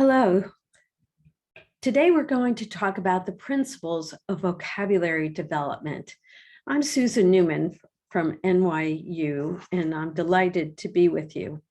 Hello. Today we're going to talk about the principles of vocabulary development. I'm Susan Neuman from NYU, and I'm delighted to be with you.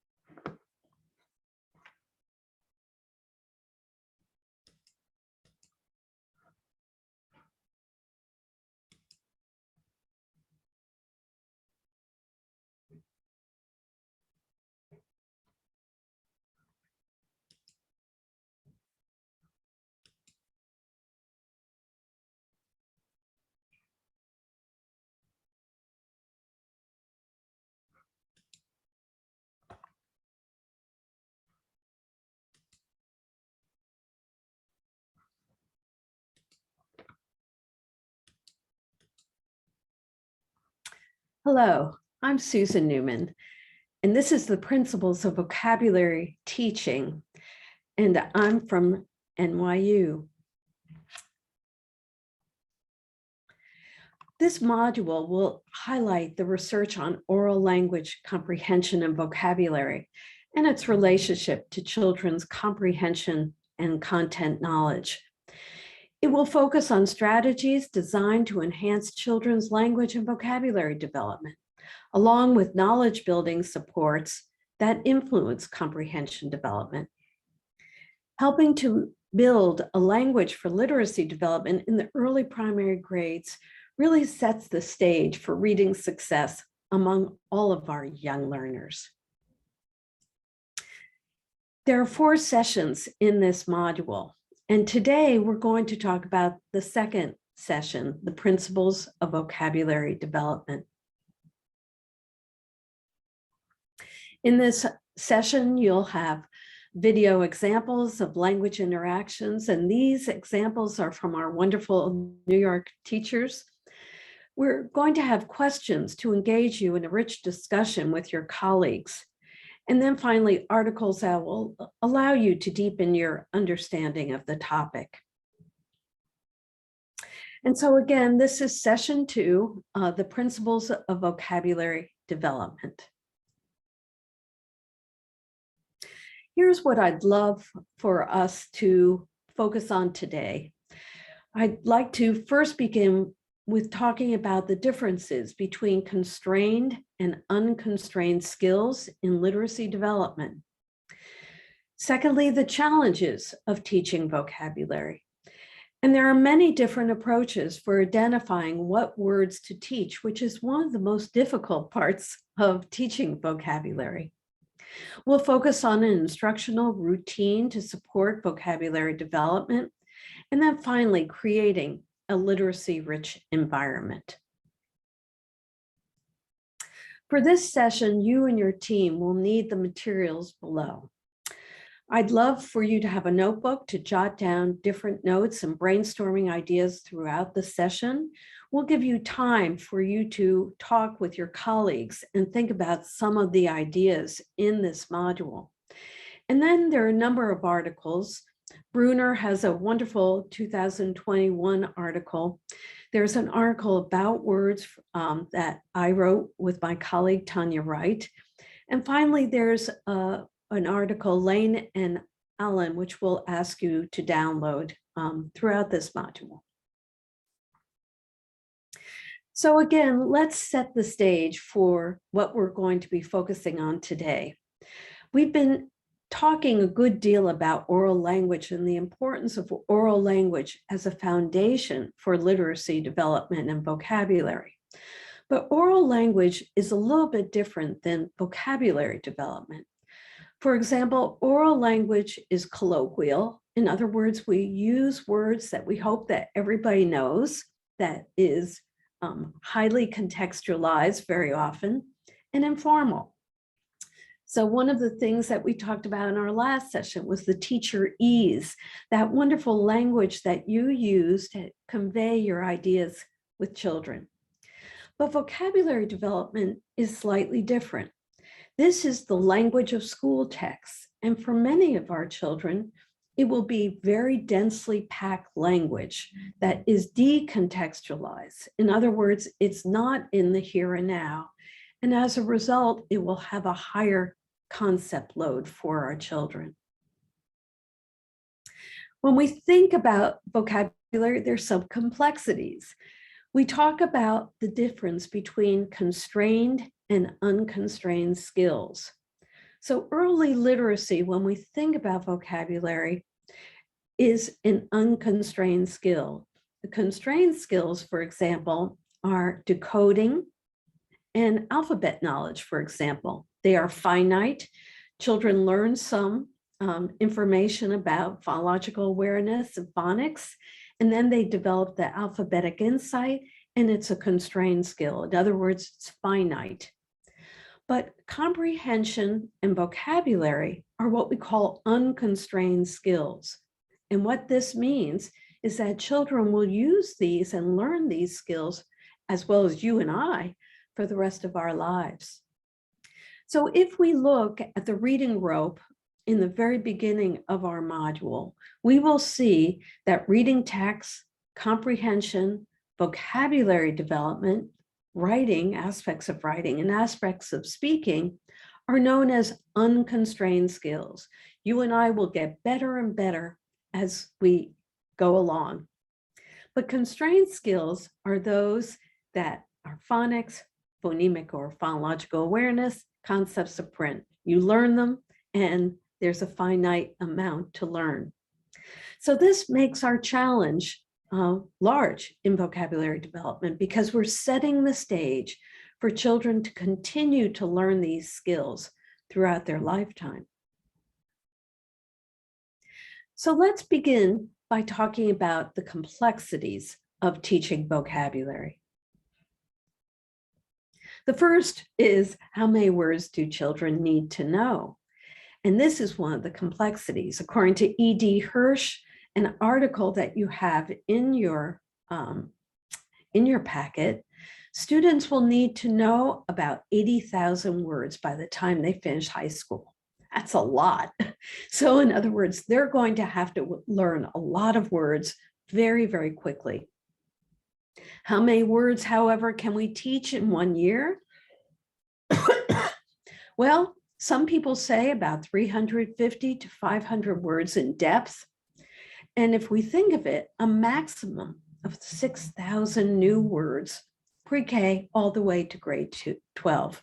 Hello, I'm Susan Neuman, and this is the Principles of Vocabulary Teaching, and I'm from NYU. This module will highlight the research on oral language comprehension and vocabulary and its relationship to children's comprehension and content knowledge. It will focus on strategies designed to enhance children's language and vocabulary development, along with knowledge building supports that influence comprehension development. Helping to build a language for literacy development in the early primary grades really sets the stage for reading success among all of our young learners. There are 4 sessions in this module, and today we're going to talk about the second session, the principles of vocabulary development. In this session, you'll have video examples of language interactions, and these examples are from our wonderful New York teachers. We're going to have questions to engage you in a rich discussion with your colleagues. And then finally, articles that will allow you to deepen your understanding of the topic. And so again, this is session 2, the principles of vocabulary development. Here's what I'd love for us to focus on today. I'd like to first begin with talking about the differences between constrained and unconstrained skills in literacy development. Secondly, the challenges of teaching vocabulary. And there are many different approaches for identifying what words to teach, which is one of the most difficult parts of teaching vocabulary. We'll focus on an instructional routine to support vocabulary development, and then finally creating a literacy-rich environment. For this session, you and your team will need the materials below. I'd love for you to have a notebook to jot down different notes and brainstorming ideas throughout the session. We'll give you time for you to talk with your colleagues and think about some of the ideas in this module. And then there are a number of articles. Bruner has a wonderful 2021 article. There's an article about words that I wrote with my colleague, Tanya Wright. And finally, there's an article, Lane and Allen, which we'll ask you to download throughout this module. So again, let's set the stage for what we're going to be focusing on today. We've been talking a good deal about oral language and the importance of oral language as a foundation for literacy development and vocabulary. But oral language is a little bit different than vocabulary development. For example, oral language is colloquial. In other words, we use words that we hope that everybody knows, that is highly contextualized very often, and informal. So one of the things that we talked about in our last session was the teacher ease, that wonderful language that you use to convey your ideas with children. But vocabulary development is slightly different. This is the language of school texts, and for many of our children, it will be very densely packed language that is decontextualized. In other words, it's not in the here and now, and as a result, it will have a higher concept load for our children. When we think about vocabulary, there's some complexities. We talk about the difference between constrained and unconstrained skills. So early literacy, when we think about vocabulary, is an unconstrained skill. The constrained skills, for example, are decoding and alphabet knowledge, for example. They are finite. Children learn some information about phonological awareness and phonics, and then they develop the alphabetic insight, and it's a constrained skill. In other words, it's finite. But comprehension and vocabulary are what we call unconstrained skills. And what this means is that children will use these and learn these skills, as well as you and I, for the rest of our lives. So if we look at the reading rope in the very beginning of our module, we will see that reading text, comprehension, vocabulary development, writing, aspects of writing, and aspects of speaking are known as unconstrained skills. You and I will get better and better as we go along. But constrained skills are those that are phonics, phonemic or phonological awareness, concepts of print. You learn them, and there's a finite amount to learn. So this makes our challenge large in vocabulary development because we're setting the stage for children to continue to learn these skills throughout their lifetime. So let's begin by talking about the complexities of teaching vocabulary. The first is, how many words do children need to know? And this is one of the complexities. According to E.D. Hirsch, an article that you have in your packet, students will need to know about 80,000 words by the time they finish high school. That's a lot. So in other words, they're going to have to learn a lot of words very, very quickly. How many words, however, can we teach in 1 year? Well, some people say about 350 to 500 words in depth. And if we think of it, a maximum of 6,000 new words pre-K all the way to grade 12.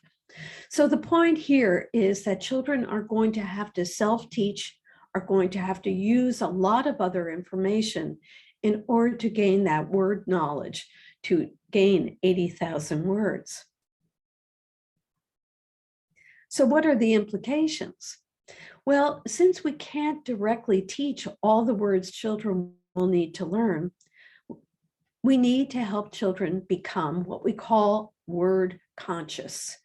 So the point here is that children are going to have to self-teach, are going to have to use a lot of other information in order to gain that word knowledge, to gain 80,000 words. So what are the implications? Well, since we can't directly teach all the words children will need to learn, we need to help children become what we call word conscious.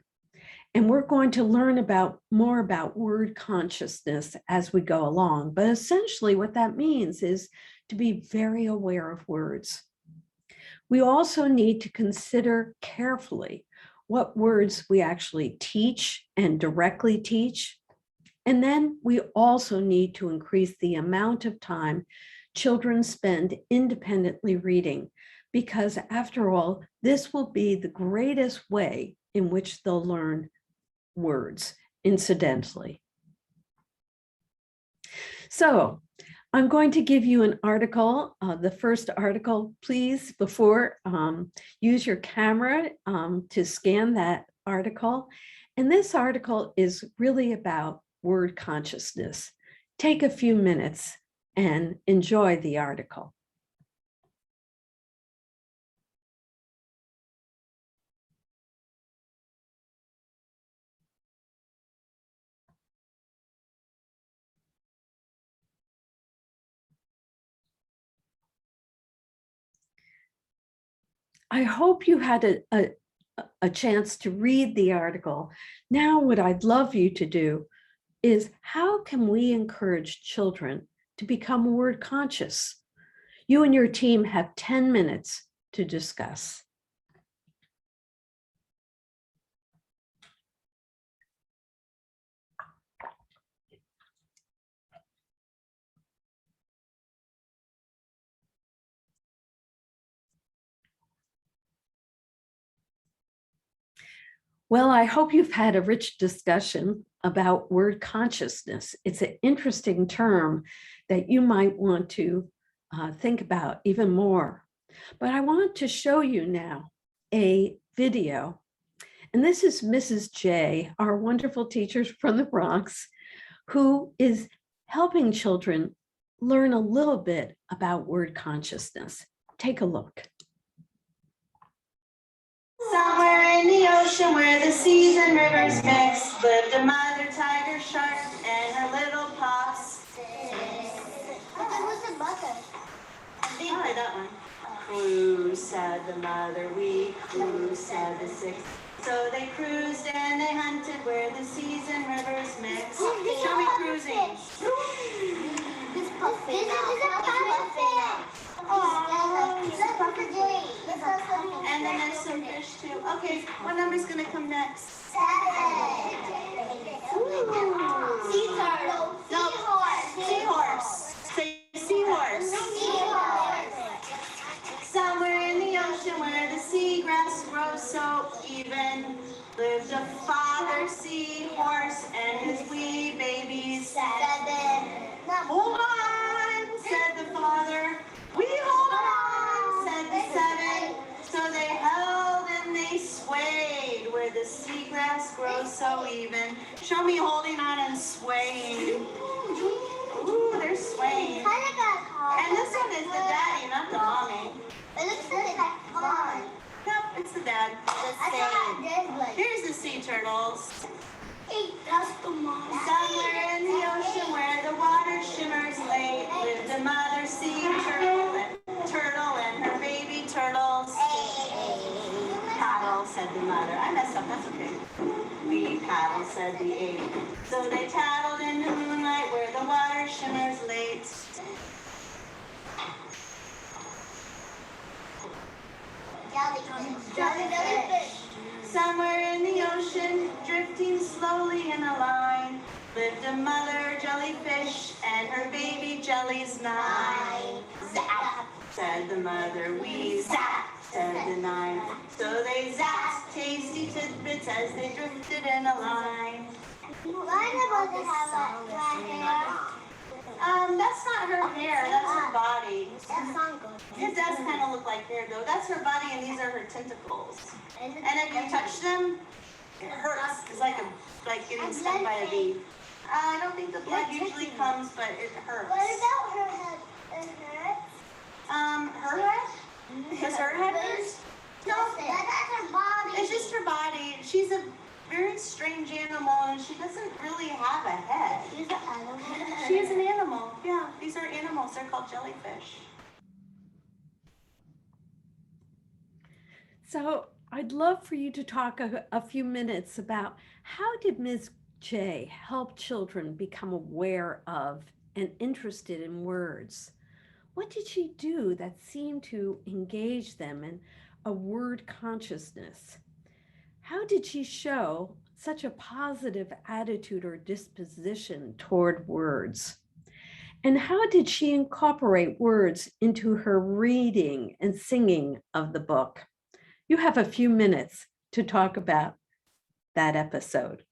And we're going to learn more about word consciousness as we go along. But essentially what that means is to be very aware of words. We also need to consider carefully what words we actually teach and directly teach. And then we also need to increase the amount of time children spend independently reading, because after all, this will be the greatest way in which they'll learn words, incidentally. So I'm going to give you an article, the first article. Please, before, use your camera to scan that article. And this article is really about word consciousness. Take a few minutes and enjoy the article. I hope you had a chance to read the article. Now, what I'd love you to do is, how can we encourage children to become word conscious? You and your team have 10 minutes to discuss. Well, I hope you've had a rich discussion about word consciousness. It's an interesting term that you might want to think about even more. But I want to show you now a video. And this is Mrs. J, our wonderful teacher from the Bronx, who is helping children learn a little bit about word consciousness. Take a look. Somewhere in the ocean where the seas and rivers mix, lived a mother tiger shark and her little pups. But there was a mother. Oh, that one. Cruise, said the mother, we cruise, said the six. So they cruised and they hunted where the seas and rivers mix. Show me cruising. This puffin out. And then there's some fish too. Okay, what number's gonna come next? Sea turtle. Seahorse. Seahorse. Say seahorse. Somewhere in the ocean where the seagrass grows so even, lived a father seahorse and his wee babies. 7. Hold on, said the father. We hold on, said the 7. So they held and they swayed where the seagrass grows so even. Show me holding on and swaying. Ooh, they're swaying. And this one is the daddy, not the mommy. It looks like mom. Nope, it's the dad. Here's the sea turtles. That's the mom. Somewhere in the ocean where the water shimmers late, lived a mother sea turtle and her baby turtles. Paddle, said the mother. I messed up, that's okay. We paddle, said the 8. So they paddled in the moonlight where the water shimmers late. Jellyfish. Somewhere in the ocean, drifting slowly in a line, lived a mother jellyfish and her baby jellies 9. Zap, said the mother. We zap, said the 9. So they zapped tasty tidbits as they drifted in a line. Why does it have red hair? That's not her hair, that's her body. That's not good. It does kind of look like hair though. That's her body and these are her tentacles. And if you touch them, it hurts. It's like getting stung by a bee. I don't think the blood usually comes, but it hurts. What about her head? It hurts? Her head? Does her head hurt? No, that's her body. It's just her body. She's a very strange animal and she doesn't really have a head. She's an animal. She is an animal. Yeah, these are animals. They're called jellyfish. So I'd love for you to talk a few minutes about how did Ms. J help children become aware of and interested in words? What did she do that seemed to engage them in a word consciousness? How did she show such a positive attitude or disposition toward words? And how did she incorporate words into her reading and singing of the book? You have a few minutes to talk about that episode.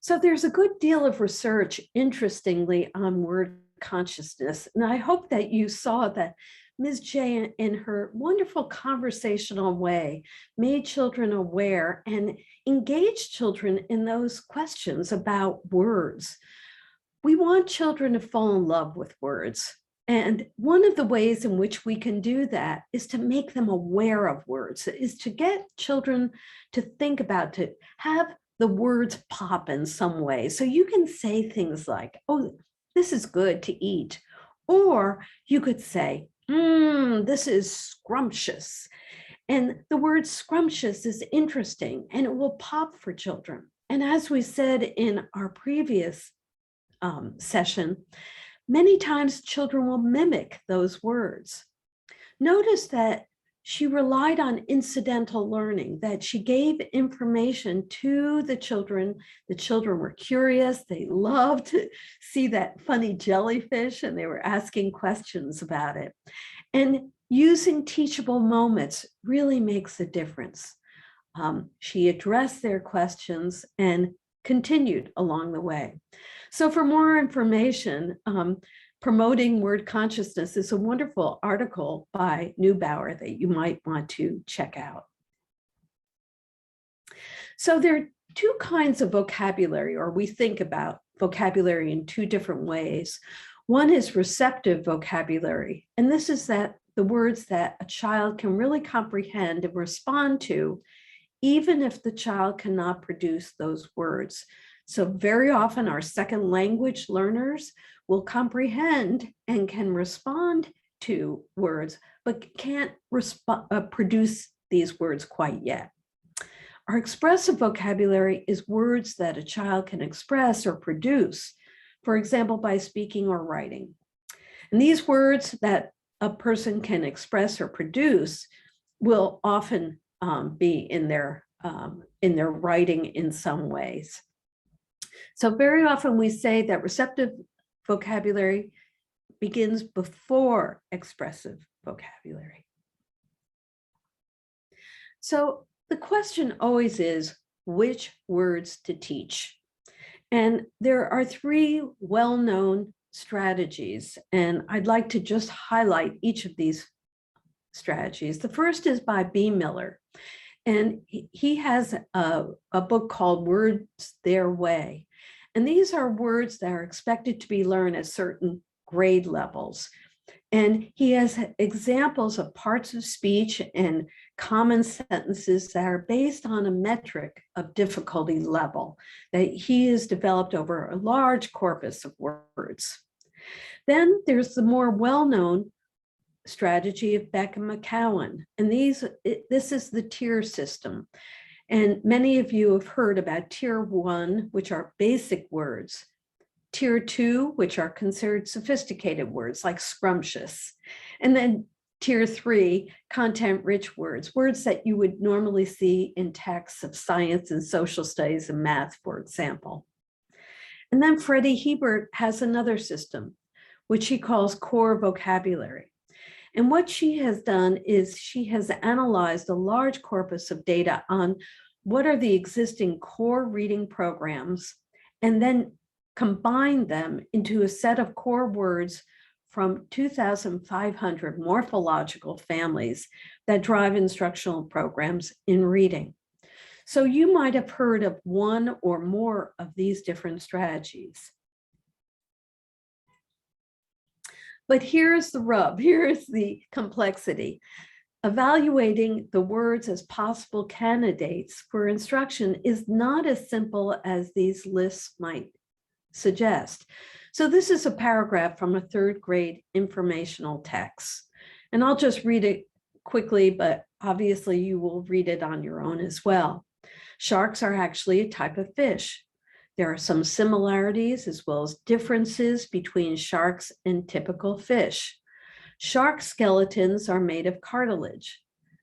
So there's a good deal of research, interestingly, on word consciousness. And I hope that you saw that Ms. J, in her wonderful conversational way, made children aware and engaged children in those questions about words. We want children to fall in love with words. And one of the ways in which we can do that is to make them aware of words, is to get children to think about, to have the words pop in some way. So you can say things like, oh, this is good to eat. Or you could say, this is scrumptious. And the word scrumptious is interesting and it will pop for children. And as we said in our previous session, many times children will mimic those words. Notice that she relied on incidental learning, that she gave information to the children. The children were curious. They loved to see that funny jellyfish, and they were asking questions about it. And using teachable moments really makes a difference. She addressed their questions and continued along the way. So for more information, Promoting Word Consciousness is a wonderful article by Neubauer that you might want to check out. So there are two kinds of vocabulary, or we think about vocabulary in two different ways. One is receptive vocabulary, and this is that the words that a child can really comprehend and respond to, even if the child cannot produce those words. So very often our second language learners will comprehend and can respond to words, but can't produce these words quite yet. Our expressive vocabulary is words that a child can express or produce, for example, by speaking or writing. And these words that a person can express or produce will often be in their writing in some ways. So very often we say that receptive vocabulary begins before expressive vocabulary. So the question always is, which words to teach? And there are three well-known strategies, and I'd like to just highlight each of these strategies. The first is by B. Miller, and he has a book called Words Their Way. And these are words that are expected to be learned at certain grade levels. And he has examples of parts of speech and common sentences that are based on a metric of difficulty level that he has developed over a large corpus of words. Then there's the more well-known strategy of Beck and McCowan. And this is the tier system. And many of you have heard about tier 1, which are basic words. Tier 2, which are considered sophisticated words like scrumptious. And then tier 3, content-rich words, words that you would normally see in texts of science and social studies and math, for example. And then Freddie Hebert has another system, which he calls core vocabulary. And what she has done is she has analyzed a large corpus of data on what are the existing core reading programs, and then combined them into a set of core words from 2,500 morphological families that drive instructional programs in reading. So you might have heard of one or more of these different strategies. But here's the rub, here's the complexity. Evaluating the words as possible candidates for instruction is not as simple as these lists might suggest. So this is a paragraph from a 3rd grade informational text. And I'll just read it quickly, but obviously you will read it on your own as well. Sharks are actually a type of fish. There are some similarities as well as differences between sharks and typical fish. Shark skeletons are made of cartilage.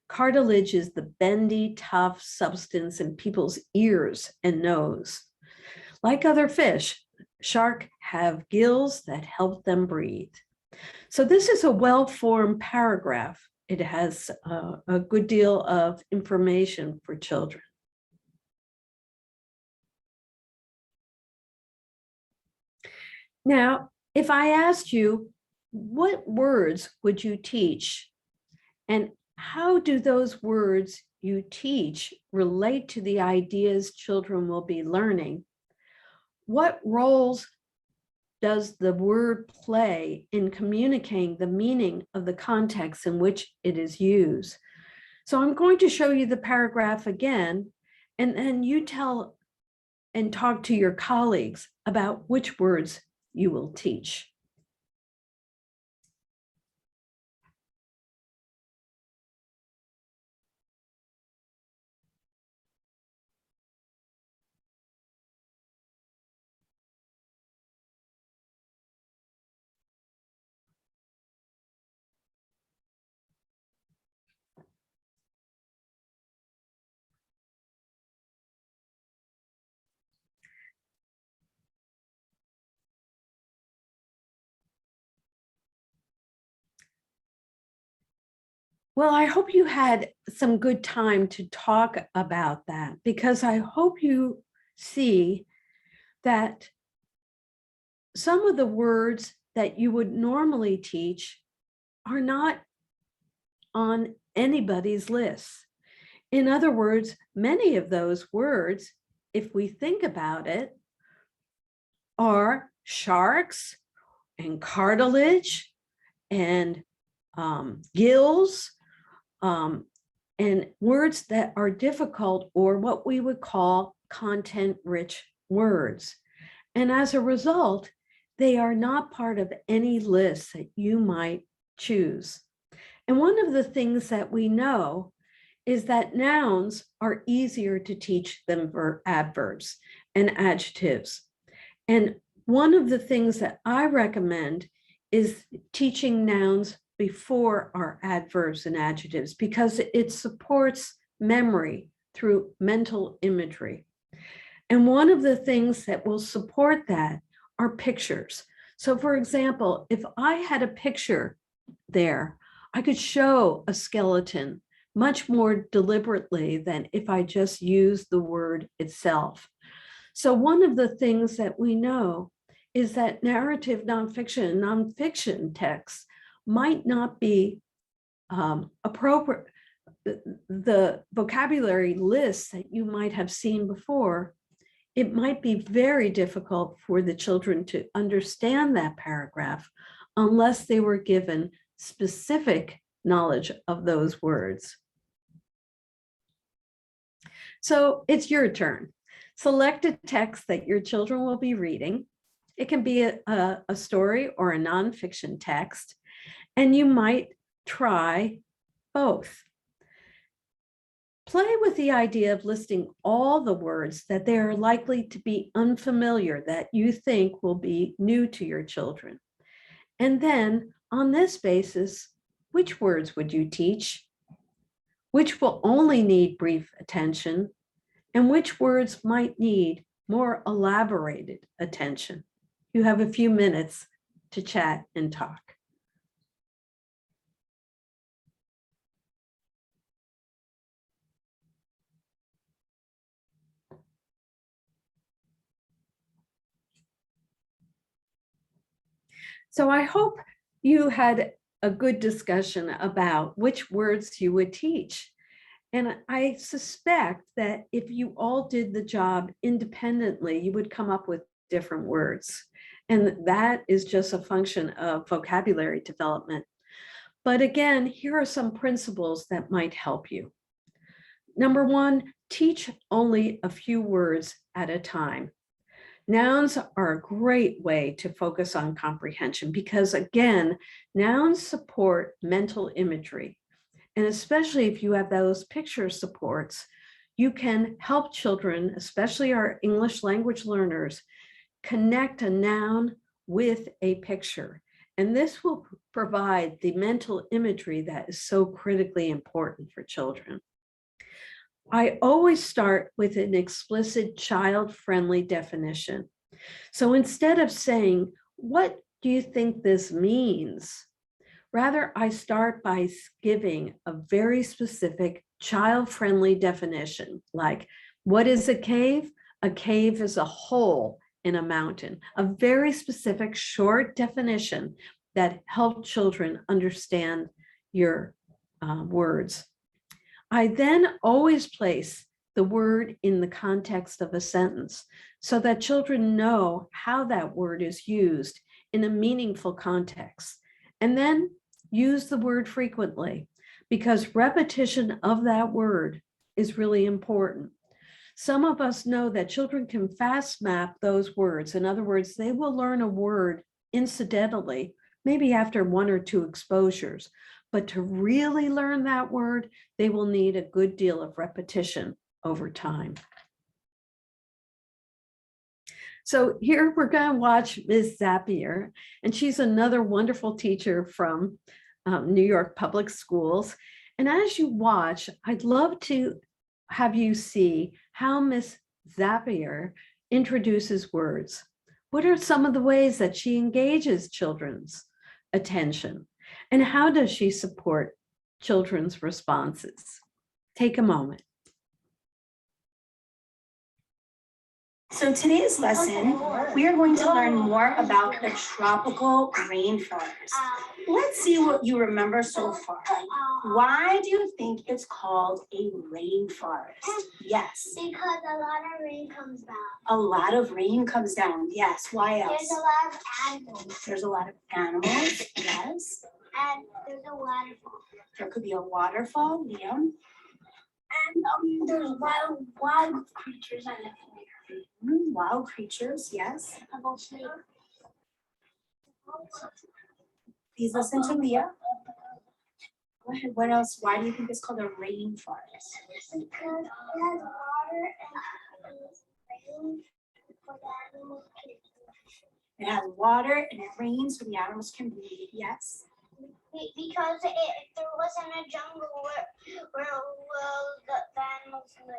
Cartilage is the bendy, tough substance in people's ears and nose. Like other fish, sharks have gills that help them breathe. So this is a well-formed paragraph. It has a good deal of information for children. Now, if I asked you, what words would you teach? And how do those words you teach relate to the ideas children will be learning? What roles does the word play in communicating the meaning of the context in which it is used? So I'm going to show you the paragraph again, and then you tell and talk to your colleagues about which words you will teach. Well, I hope you had some good time to talk about that, because I hope you see that some of the words that you would normally teach are not on anybody's list. In other words, many of those words, if we think about it, are sharks and cartilage and gills, and words that are difficult, or what we would call content-rich words. And as a result, they are not part of any list that you might choose. And one of the things that we know is that nouns are easier to teach than adverbs and adjectives. And one of the things that I recommend is teaching nouns before our adverbs and adjectives, because it supports memory through mental imagery. And one of the things that will support that are pictures. So for example, if I had a picture there, I could show a skeleton much more deliberately than if I just used the word itself. So one of the things that we know is that narrative nonfiction and nonfiction texts might not be appropriate. The vocabulary lists that you might have seen before, it might be very difficult for the children to understand that paragraph unless they were given specific knowledge of those words. So it's your turn. Select a text that your children will be reading. It can be a story or a nonfiction text, and you might try both. Play with the idea of listing all the words that they are likely to be unfamiliar, that you think will be new to your children. And then on this basis, which words would you teach? Which will only need brief attention? And which words might need more elaborated attention? You have a few minutes to chat and talk. So I hope you had a good discussion about which words you would teach. And I suspect that if you all did the job independently, you would come up with different words. And that is just a function of vocabulary development. But again, here are some principles that might help you. Number one, teach only a few words at a time. Nouns are a great way to focus on comprehension because, again, nouns support mental imagery. And especially if you have those picture supports, you can help children, especially our English language learners, connect a noun with a picture. And this will provide the mental imagery that is so critically important for children. I always start with an explicit child-friendly definition. So instead of saying, "What do you think this means?" Rather, I start by giving a very specific child-friendly definition, like, what is a cave? A cave is a hole in a mountain. A very specific short definition that helps children understand your words. I then always place the word in the context of a sentence so that children know how that word is used in a meaningful context. And then use the word frequently, because repetition of that word is really important. Some of us know that children can fast map those words. In other words, they will learn a word incidentally, maybe after 1 or 2 exposures. But to really learn that word, they will need a good deal of repetition over time. So here we're going to watch Ms. Zapier, and she's another wonderful teacher from New York Public Schools. And as you watch, I'd love to have you see how Ms. Zapier introduces words. What are some of the ways that she engages children's attention? And how does she support children's responses. Take a moment. So today's lesson, we are going to learn more about the tropical rainforest. Let's see what you remember so far. Why do you think it's called a rainforest? Yes. Because a lot of rain comes down. A lot of rain comes down. Yes. Why else? There's a lot of animals. There's a lot of animals. Yes. And there's a waterfall. There could be a waterfall, Liam. And there's wild creatures that live there. Wild creatures, yes. About snake. Please listen to Leah. Go ahead. What else? Why do you think it's called a rainforest? Because it has water and rain for the animals to breathe. It has water and it rains so the animals can breathe. Yes. Because there wasn't a jungle where the animals live.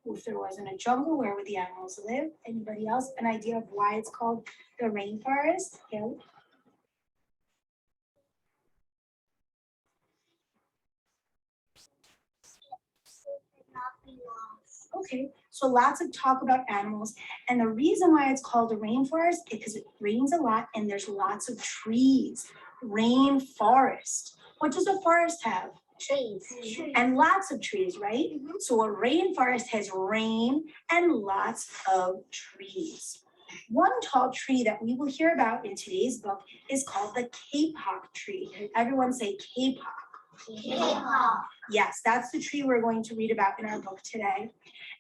If there wasn't a jungle, where would the animals live? Anybody else? An idea of why it's called the rainforest? Haley? Okay, so lots of talk about animals. And the reason why it's called a rainforest is because it rains a lot and there's lots of trees. Rainforest. What does a forest have? Trees. And lots of trees, right? So a rainforest has rain and lots of trees. One tall tree that we will hear about in today's book is called the kapok tree. Everyone say kapok. Kapok. Yes, that's the tree we're going to read about in our book today.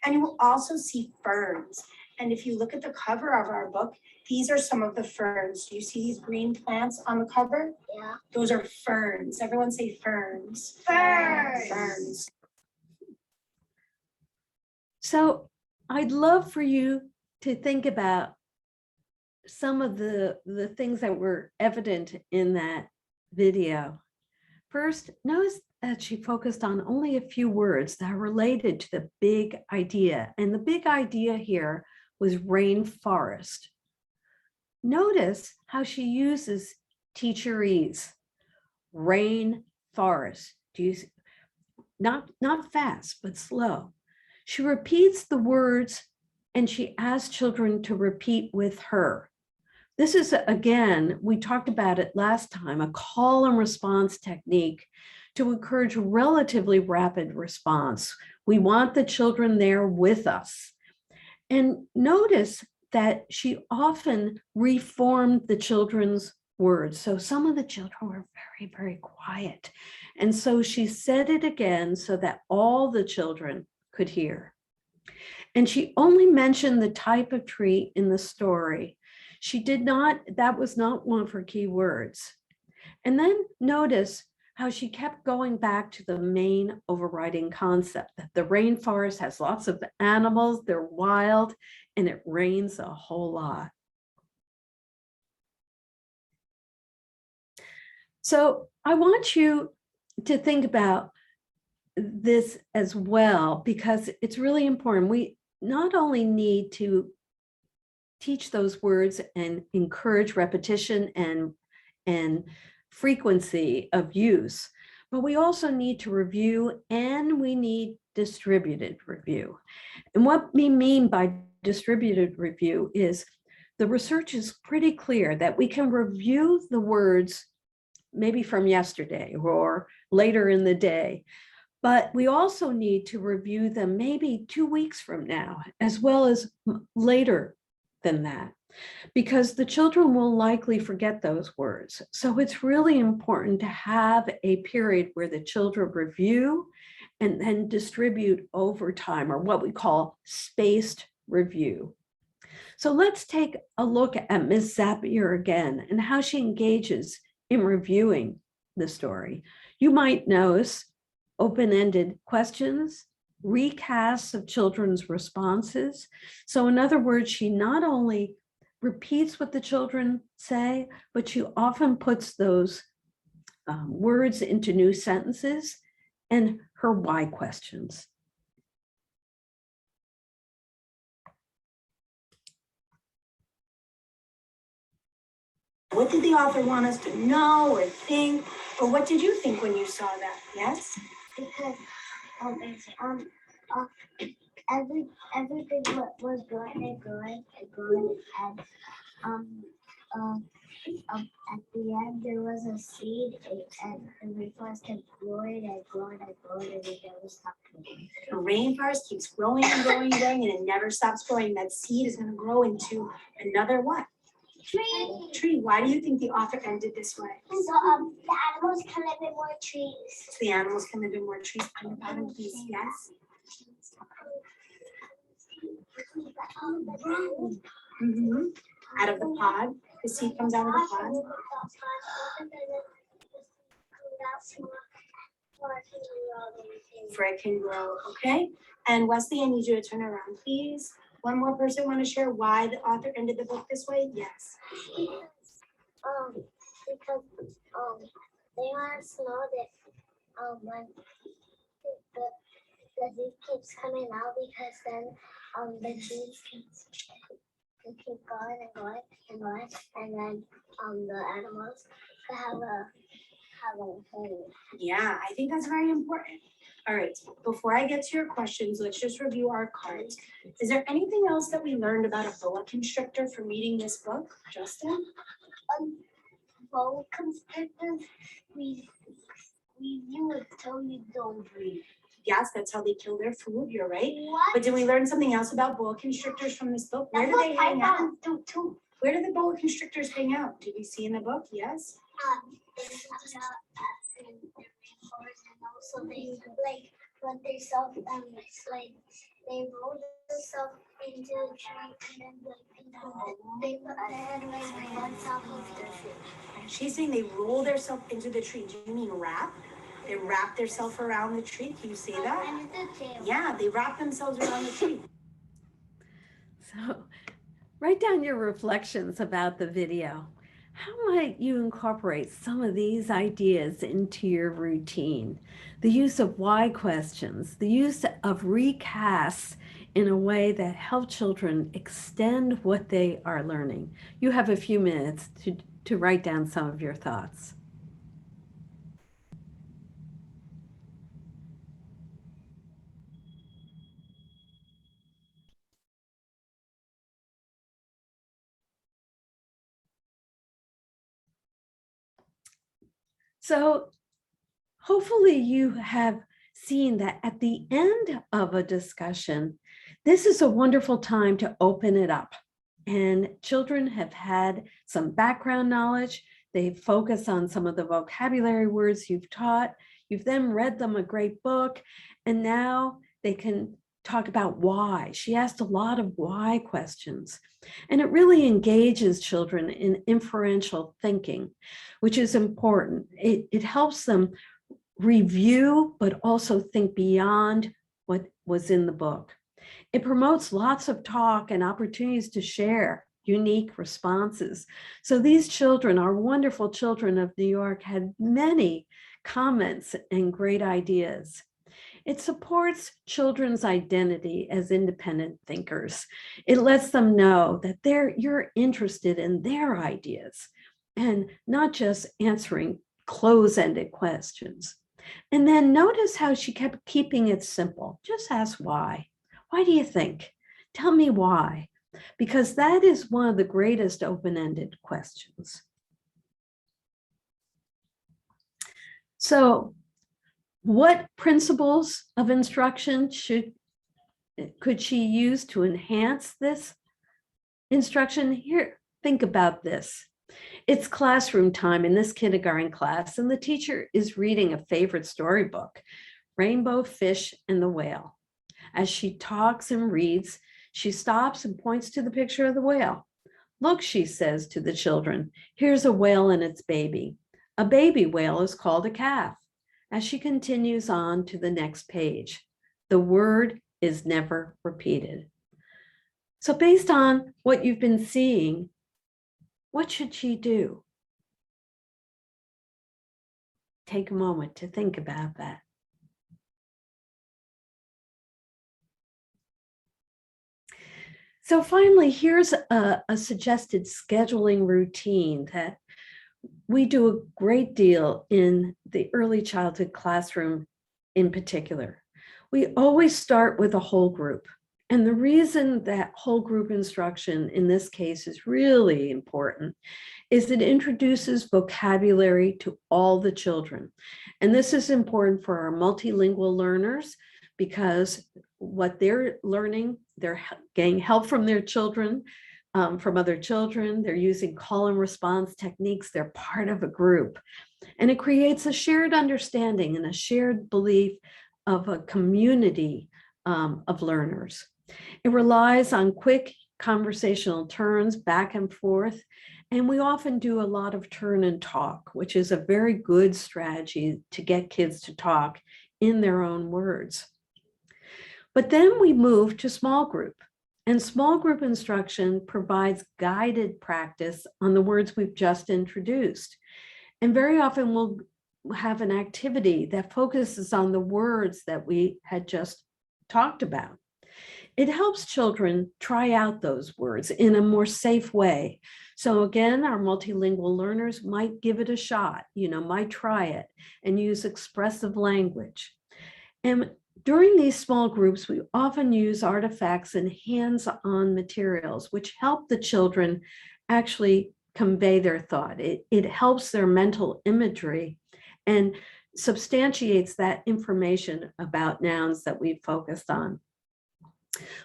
And you will also see ferns. And if you look at the cover of our book, these are some of the ferns. Do you see these green plants on the cover? Yeah. Those are ferns. Everyone say ferns. Ferns. Ferns. So I'd love for you to think about some of the things that were evident in that video. First, notice that she focused on only a few words that are related to the big idea. And the big idea here was rainforest. Notice how she uses teacherese, rainforest. Do you see? Not fast, but slow. She repeats the words and she asks children to repeat with her. This is, again, we talked about it last time, a call and response technique to encourage relatively rapid response. We want the children there with us. And notice that she often reformed the children's words. So some of the children were very, very quiet. And so she said it again so that all the children could hear. And she only mentioned the type of tree in the story. She did not, that was not one of her key words. And then notice how she kept going back to the main overriding concept that the rainforest has lots of animals, they're wild, and it rains a whole lot. So I want you to think about this as well, because it's really important. We not only need to teach those words and encourage repetition and frequency of use, but we also need to review and we need distributed review. And what we mean by distributed review is the research is pretty clear that we can review the words maybe from yesterday or later in the day, but we also need to review them maybe 2 weeks from now, as well as later than that, because the children will likely forget those words. So it's really important to have a period where the children review and then distribute over time, or what we call spaced review. So let's take a look at Ms. Zapier again and how she engages in reviewing the story. You might notice open-ended questions, recasts of children's responses. So in other words, she not only repeats what the children say, but she often puts those words into new sentences and her why questions. What did the author want us to know or think? Or what did you think when you saw that? Yes? Because uh, everything was good and good and good and um at the end there was a seed and the rainforest kept growing and growing and growing and it never stopped growing. The rainforest keeps growing and growing and growing and it never stops growing. That seed is going to grow into another what? Tree. Why do you think the author ended this way? So the animals can live in more trees. So the animals can live in more trees. On the bottom, please. Yes. Mm-hmm. Out of the pod. The seed comes out of the pod. For it can grow. Okay. And Wesley, I need you to turn around, please. One more person want to share why the author ended the book this way? Yes. Because they want us to know that when the disease keeps coming out because then the trees keep going and going and going and then the animals can have a home. Yeah, I think that's very important. All right, before I get to your questions, let's just review our cards. Is there anything else that we learned about a boa constrictor from reading this book, Justin? Boa constrictors, we do it so you don't breathe. Yes, that's how they kill their food, you're right. What? But did we learn something else about boa constrictors from this book? Where do they hang out? Too. Where do the boa constrictors hang out? Did we see in the book? Yes? They hang out in the rainforest and also they like when they they roll themselves into a tree and then they put their head right on top of the tree. She's saying they roll themselves into the tree. Do you mean wrap? They wrap themselves around the tree. Can you say that? And it's a tail. Yeah, they wrap themselves around the tree. So write down your reflections about the video. How might you incorporate some of these ideas into your routine? The use of why questions, the use of recasts in a way that help children extend what they are learning. You have a few minutes to write down some of your thoughts. So hopefully you have seen that at the end of a discussion, this is a wonderful time to open it up. And children have had some background knowledge. They focus on some of the vocabulary words you've taught. You've then read them a great book, and now they can talk about why. She asked a lot of why questions. And it really engages children in inferential thinking, which is important. It helps them review, but also think beyond what was in the book. It promotes lots of talk and opportunities to share unique responses. So these children, our wonderful children of New York, had many comments and great ideas. It supports children's identity as independent thinkers. It lets them know that you're interested in their ideas and not just answering close-ended questions. And then notice how she kept keeping it simple. Just ask why. Why do you think? Tell me why. Because that is one of the greatest open-ended questions. So, what principles of instruction could she use to enhance this instruction? Here, think about this. It's classroom time in this kindergarten class, and the teacher is reading a favorite storybook, Rainbow Fish and the Whale. As she talks and reads, she stops and points to the picture of the whale. Look, she says to the children, here's a whale and its baby. A baby whale is called a calf. As she continues on to the next page, the word is never repeated. So based on what you've been seeing, what should she do? Take a moment to think about that. So finally, here's a suggested scheduling routine that we do a great deal in the early childhood classroom in particular. We always start with a whole group. And the reason that whole group instruction in this case is really important is it introduces vocabulary to all the children. And this is important for our multilingual learners because what they're learning, they're getting help from their children, from other children. They're using call and response techniques. They're part of a group. And it creates a shared understanding and a shared belief of a community of learners. It relies on quick conversational turns back and forth. And we often do a lot of turn and talk, which is a very good strategy to get kids to talk in their own words. But then we move to small group. And small group instruction provides guided practice on the words we've just introduced. And very often we'll have an activity that focuses on the words that we had just talked about. It helps children try out those words in a more safe way. So again, our multilingual learners might give it a shot, might try it and use expressive language. And during these small groups, we often use artifacts and hands-on materials, which help the children actually convey their thought. It helps their mental imagery and substantiates that information about nouns that we've focused on.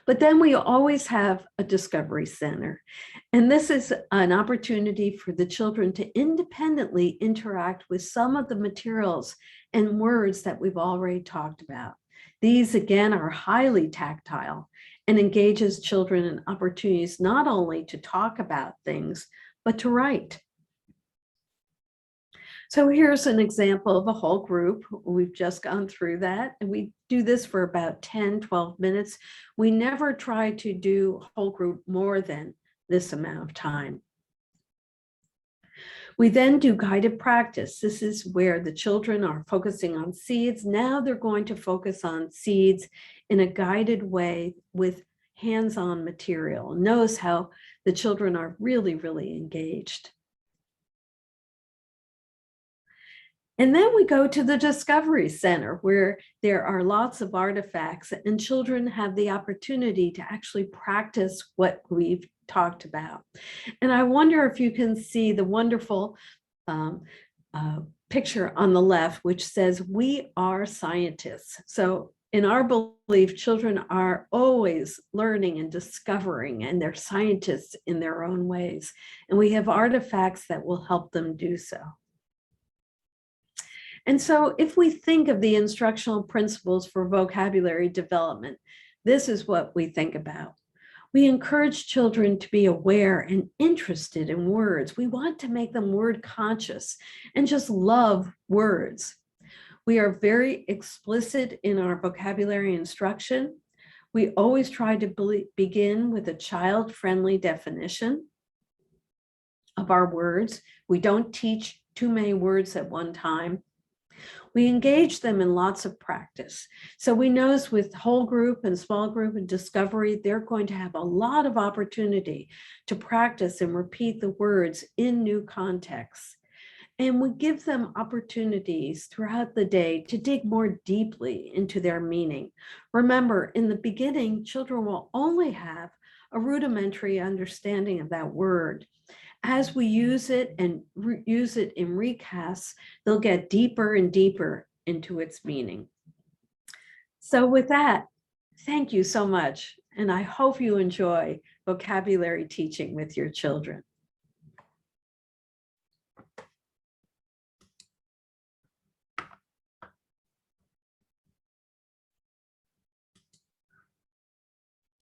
But then we always have a discovery center. And this is an opportunity for the children to independently interact with some of the materials and words that we've already talked about. These, again, are highly tactile and engages children in opportunities not only to talk about things, but to write. So here's an example of a whole group. We've just gone through that, and we do this for about 10, 12 minutes. We never try to do whole group more than this amount of time. We then do guided practice. This is where the children are focusing on seeds. Now they're going to focus on seeds in a guided way with hands-on material. Notice how the children are really, really engaged. And then we go to the Discovery Center, where there are lots of artifacts and children have the opportunity to actually practice what we've talked about. And I wonder if you can see the wonderful picture on the left, which says, "We are scientists." So in our belief, children are always learning and discovering, and they're scientists in their own ways. And we have artifacts that will help them do so. And so if we think of the instructional principles for vocabulary development, this is what we think about. We encourage children to be aware and interested in words. We want to make them word conscious and just love words. We are very explicit in our vocabulary instruction. We always try to begin with a child-friendly definition of our words. We don't teach too many words at one time. We engage them in lots of practice. So we know with whole group and small group and discovery, they're going to have a lot of opportunity to practice and repeat the words in new contexts. And we give them opportunities throughout the day to dig more deeply into their meaning. Remember, in the beginning, children will only have a rudimentary understanding of that word. As we use it and use it in recasts, they'll get deeper and deeper into its meaning. So with that, thank you so much. And I hope you enjoy vocabulary teaching with your children.